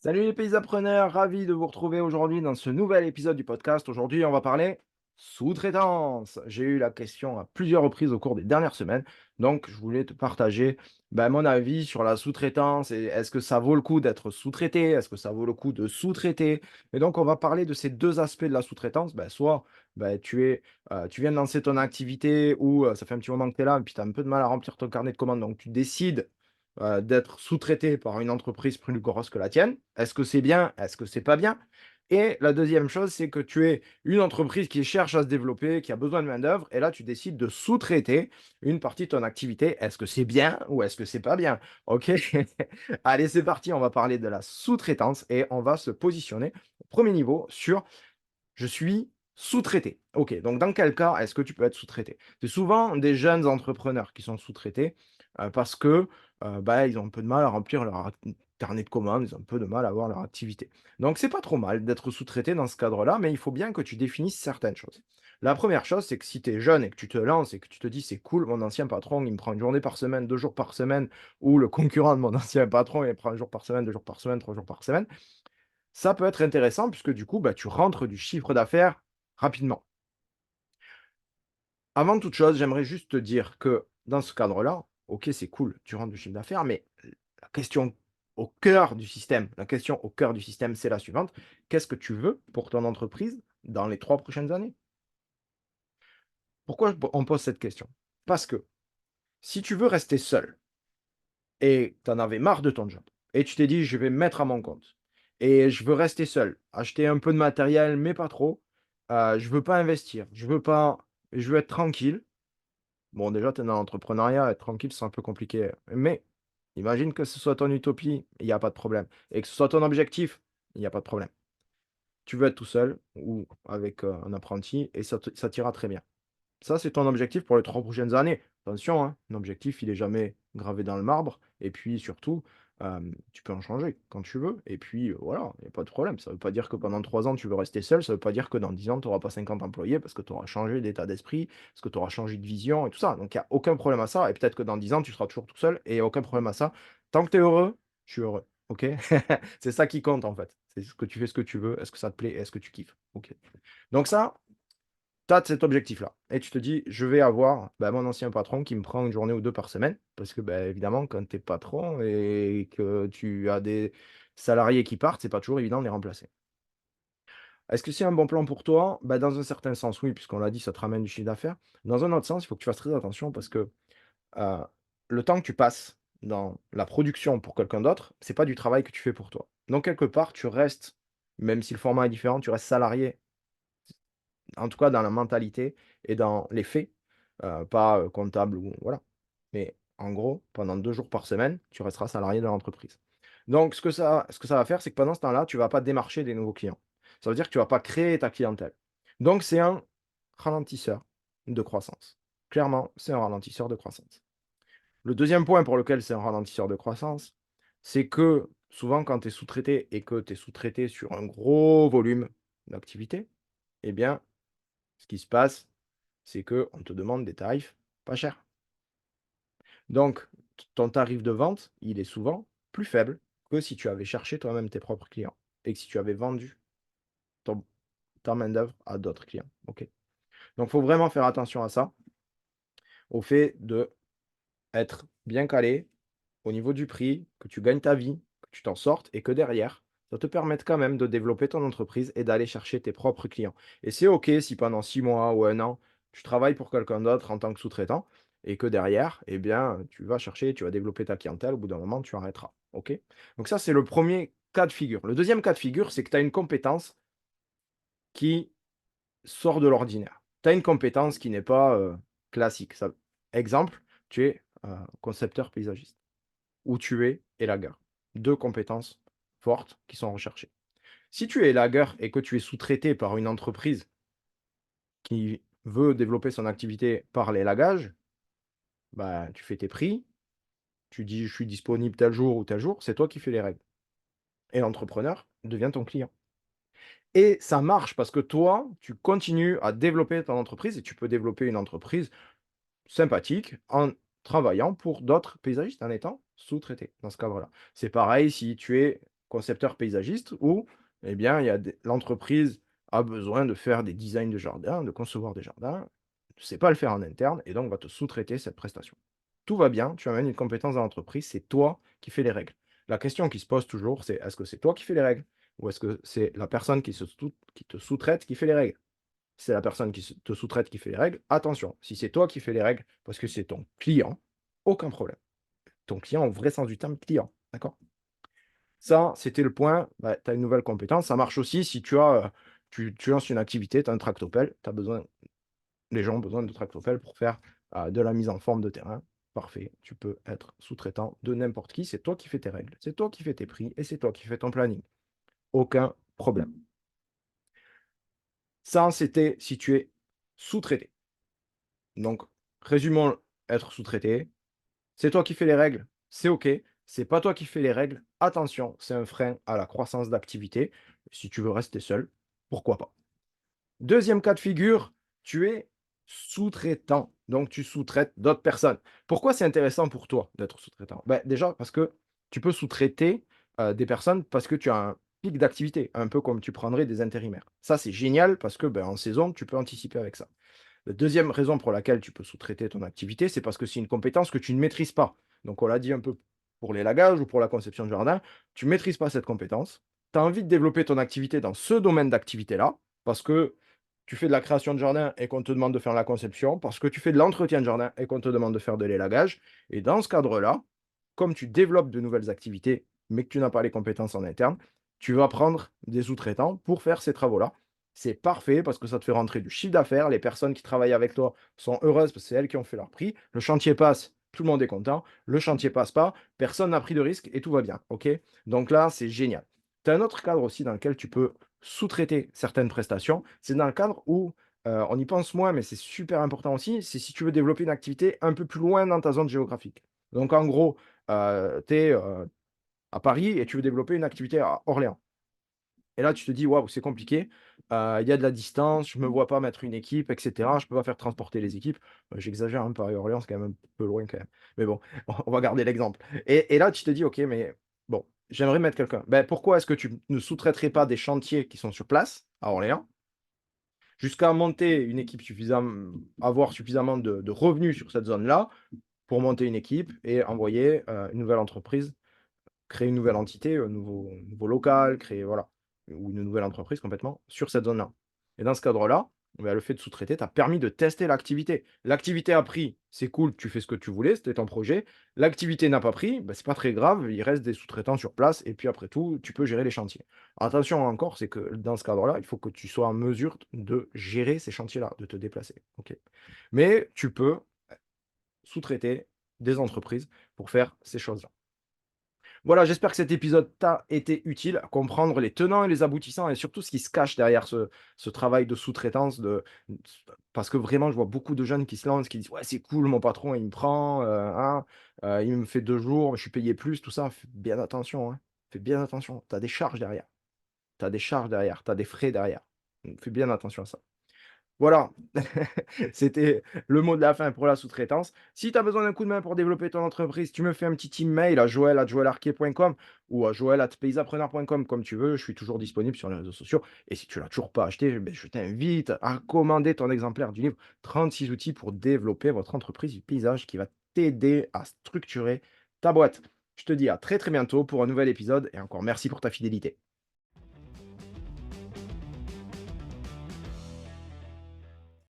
Salut les paysapreneurs, ravi de vous retrouver aujourd'hui dans ce nouvel épisode du podcast. Aujourd'hui, on va parler sous-traitance. J'ai eu la question à plusieurs reprises au cours des dernières semaines, donc je voulais te partager mon avis sur la sous-traitance et est-ce que ça vaut le coup d'être sous-traité, est-ce que ça vaut le coup de sous-traiter. Et donc, on va parler de ces deux aspects de la sous-traitance. Soit tu viens de lancer ton activité ou ça fait un petit moment que tu es là et puis tu as un peu de mal à remplir ton carnet de commandes, donc tu décides d'être sous-traité par une entreprise plus grosse que la tienne. Est-ce que c'est bien? Est-ce que c'est pas bien? Et la deuxième chose, c'est que tu es une entreprise qui cherche à se développer, qui a besoin de main-d'œuvre, et là, tu décides de sous-traiter une partie de ton activité. Est-ce que c'est bien ou est-ce que c'est pas bien? OK? Allez, c'est parti, on va parler de la sous-traitance et on va se positionner au premier niveau sur je suis sous-traité. OK, donc dans quel cas est-ce que tu peux être sous-traité? C'est souvent des jeunes entrepreneurs qui sont sous-traités, parce que, ils ont un peu de mal à remplir leur carnet de commandes, ils ont un peu de mal à avoir leur activité. Donc c'est pas trop mal d'être sous-traité dans ce cadre-là, mais il faut bien que tu définisses certaines choses. La première chose, c'est que si tu es jeune et que tu te lances et que tu te dis: «C'est cool, mon ancien patron, il me prend une journée par semaine, 2 jours par semaine» ou le concurrent de mon ancien patron, il me prend 1 jour par semaine, 2 jours par semaine, 3 jours par semaine, ça peut être intéressant puisque du coup, tu rentres du chiffre d'affaires rapidement. Avant toute chose, j'aimerais juste te dire que dans ce cadre-là, OK, c'est cool, tu rentres du chiffre d'affaires, mais la question au cœur du système, la question au cœur du système, c'est la suivante: qu'est-ce que tu veux pour ton entreprise dans les 3 prochaines années? Pourquoi on pose cette question? Parce que si tu veux rester seul et tu en avais marre de ton job et tu t'es dit: «Je vais me mettre à mon compte et je veux rester seul, acheter un peu de matériel, mais pas trop, je veux pas investir, je veux être tranquille». Bon, déjà, tu es dans l'entrepreneuriat, être tranquille, c'est un peu compliqué, mais imagine que ce soit ton utopie, il y a pas de problème et que ce soit ton objectif, il y a pas de problème. Tu veux être tout seul ou avec, un apprenti et ça t'ira très bien. Ça, c'est ton objectif pour les 3 prochaines années. Attention, hein, un objectif, il est jamais gravé dans le marbre et puis surtout, tu peux en changer quand tu veux et puis, voilà, il y a pas de problème. Ça veut pas dire que pendant 3 ans, tu veux rester seul, ça veut pas dire que dans 10 ans, tu auras pas 50 employés parce que tu auras changé d'état d'esprit, parce que tu auras changé de vision et tout ça. Donc il y a aucun problème à ça et peut-être que dans 10 ans, tu seras toujours tout seul et il y a aucun problème à ça. Tant que tu es heureux, je suis heureux, OK? C'est ça qui compte, en fait. C'est ce que tu fais ce que tu veux, est-ce que ça te plaît est-ce que tu kiffes? OK. Donc ça, tu as cet objectif-là et tu te dis: «Je vais avoir, mon ancien patron qui me prend une journée ou 2 par semaine». Parce que, évidemment, quand tu es patron et que tu as des salariés qui partent, c'est pas toujours évident de les remplacer. Est-ce que c'est un bon plan pour toi? Dans un certain sens, oui, puisqu'on l'a dit, ça te ramène du chiffre d'affaires. Dans un autre sens, il faut que tu fasses très attention parce que, heu, le temps que tu passes dans la production pour quelqu'un d'autre, c'est pas du travail que tu fais pour toi. Donc quelque part, tu restes, même si le format est différent, tu restes salarié. En tout cas, dans la mentalité et dans les faits, pas, comptable ou voilà. Mais en gros, pendant 2 jours par semaine, tu resteras salarié de l'entreprise. Donc ce que ça va faire, c'est que pendant ce temps-là, tu vas pas démarcher des nouveaux clients. Ça veut dire que tu vas pas créer ta clientèle. Donc c'est un ralentisseur de croissance. Clairement, c'est un ralentisseur de croissance. Le deuxième point pour lequel c'est un ralentisseur de croissance, c'est que souvent quand tu es sous-traité et que tu es sous-traité sur un gros volume d'activité, eh bien, ce qui se passe, c'est qu'on te demande des tarifs pas chers. Donc, ton tarif de vente, il est souvent plus faible que si tu avais cherché toi-même tes propres clients et que si tu avais vendu ton ta main-d'œuvre à d'autres clients, OK? Donc, il faut vraiment faire attention à ça, au fait d'être bien calé au niveau du prix, que tu gagnes ta vie, que tu t'en sortes et que derrière, ça te permette quand même de développer ton entreprise et d'aller chercher tes propres clients. Et c'est OK si pendant 6 mois ou 1 an, tu travailles pour quelqu'un d'autre en tant que sous-traitant et que derrière, eh bien, tu vas chercher, tu vas développer ta clientèle. Au bout d'un moment, tu arrêteras. OK? Donc ça, c'est le premier cas de figure. Le deuxième cas de figure, c'est que tu as une compétence qui sort de l'ordinaire. Tu as une compétence qui n'est pas classique. Exemple, tu es concepteur paysagiste ou tu es élagueur. 2 compétences fortes qui sont recherchées. Si tu es élagueur et que tu es sous-traité par une entreprise qui veut développer son activité par l'élagage, tu fais tes prix, tu dis: «Je suis disponible tel jour ou tel jour», c'est toi qui fais les règles et l'entrepreneur devient ton client et ça marche parce que toi, tu continues à développer ton entreprise et tu peux développer une entreprise sympathique en travaillant pour d'autres paysagistes, en étant sous-traité dans ce cadre-là. C'est pareil si tu es concepteur paysagiste où, eh bien, il y a l'entreprise a besoin de faire des designs de jardin, de concevoir des jardins, ne sait pas le faire en interne et donc va te sous-traiter cette prestation. Tout va bien, tu amènes une compétence dans l'entreprise, c'est toi qui fais les règles. La question qui se pose toujours, c'est est-ce que c'est toi qui fais les règles ou est-ce que c'est la personne qui te sous-traite qui fait les règles? Si c'est la personne qui te sous-traite qui fait les règles, attention, si c'est toi qui fais les règles parce que c'est ton client, aucun problème. Ton client au vrai sens du terme client, d'accord? Ça, c'était le point, bah, tu as une nouvelle compétence. Ça marche aussi si tu lances une activité, tu as un tractopelle, tu besoin les gens ont besoin de tractopelle pour faire, de la mise en forme de terrain. Parfait, tu peux être sous-traitant de n'importe qui, c'est toi qui fais tes règles, c'est toi qui fais tes prix et c'est toi qui fais ton planning. Aucun problème. Ça, c'était si tu es sous-traité. Donc, résumons, être sous-traité, c'est toi qui fais les règles, c'est OK. C'est pas toi qui fais les règles, attention, c'est un frein à la croissance d'activité. Si tu veux rester seul, pourquoi pas? Deuxième cas de figure, tu es sous-traitant, donc tu sous-traites d'autres personnes. Pourquoi c'est intéressant pour toi d'être sous-traitant? Déjà parce que tu peux sous-traiter, des personnes parce que tu as un pic d'activité, un peu comme tu prendrais des intérimaires. Ça, c'est génial parce que, en saison, tu peux anticiper avec ça. La deuxième raison pour laquelle tu peux sous-traiter ton activité, c'est parce que c'est une compétence que tu ne maîtrises pas. Donc on l'a dit un peu pour l'élagage ou pour la conception de jardin, tu ne maîtrises pas cette compétence. Tu as envie de développer ton activité dans ce domaine d'activité-là, parce que tu fais de la création de jardin et qu'on te demande de faire la conception, parce que tu fais de l'entretien de jardin et qu'on te demande de faire de l'élagage. Et dans ce cadre-là, comme tu développes de nouvelles activités, mais que tu n'as pas les compétences en interne, tu vas prendre des sous-traitants pour faire ces travaux-là. C'est parfait parce que ça te fait rentrer du chiffre d'affaires. Les personnes qui travaillent avec toi sont heureuses parce que c'est elles qui ont fait leur prix. Le chantier passe, tout le monde est content. Le chantier passe pas, personne n'a pris de risque et tout va bien. OK? Donc là, c'est génial. Tu as un autre cadre aussi dans lequel tu peux sous-traiter certaines prestations. C'est dans le cadre où on y pense moins, mais c'est super important aussi. C'est si tu veux développer une activité un peu plus loin dans ta zone géographique. Donc en gros, tu es à Paris et tu veux développer une activité à Orléans. Et là, tu te dis: «Waouh, c'est compliqué, il y a de la distance, je me vois pas mettre une équipe et cetera, je peux pas faire transporter les équipes». J'exagère, hein, Paris-Orléans, c'est quand même un peu loin quand même. Mais bon, on va garder l'exemple et là, tu te dis: «OK, mais bon, j'aimerais mettre quelqu'un». Pourquoi est-ce que tu ne sous-traiterais pas des chantiers qui sont sur place, à Orléans, jusqu'à monter une équipe avoir suffisamment de revenus sur cette zone-là, pour monter une équipe et envoyer, une nouvelle entreprise créer une nouvelle entité, un nouveau local, créer voilà, ou une nouvelle entreprise complètement sur cette zone-là. Et dans ce cadre-là, le fait de sous-traiter t'a permis de tester l'activité. L'activité a pris, c'est cool, tu fais ce que tu voulais, c'était ton projet. L'activité n'a pas pris, c'est pas très grave, il reste des sous-traitants sur place et puis après tout, tu peux gérer les chantiers. Attention encore, c'est que dans ce cadre-là, il faut que tu sois en mesure de gérer ces chantiers-là, de te déplacer, OK? Mais tu peux sous-traiter des entreprises pour faire ces choses-là. Voilà, j'espère que cet épisode t'a été utile à comprendre les tenants et les aboutissants et surtout ce qui se cache derrière ce travail de sous-traitance parce que vraiment je vois beaucoup de jeunes qui se lancent, qui disent: «Ouais, c'est cool, mon patron il me prend, il me fait 2 jours, je suis payé plus», tout ça. Fais bien attention, hein. Fais bien attention, tu as des charges derrière. Tu as des charges derrière, tu as des frais derrière. Donc fais bien attention à ça. Voilà, c'était le mot de la fin pour la sous-traitance. Si tu as besoin d'un coup de main pour développer ton entreprise, tu me fais un petit email à joël@joelarquier.com ou à joël@paysappreneur.com comme tu veux, je suis toujours disponible sur les réseaux sociaux et si tu l'as toujours pas acheté, je t'invite à commander ton exemplaire du livre «36 outils pour développer votre entreprise du paysage» qui va t'aider à structurer ta boîte. Je te dis à très, très bientôt pour un nouvel épisode et encore merci pour ta fidélité.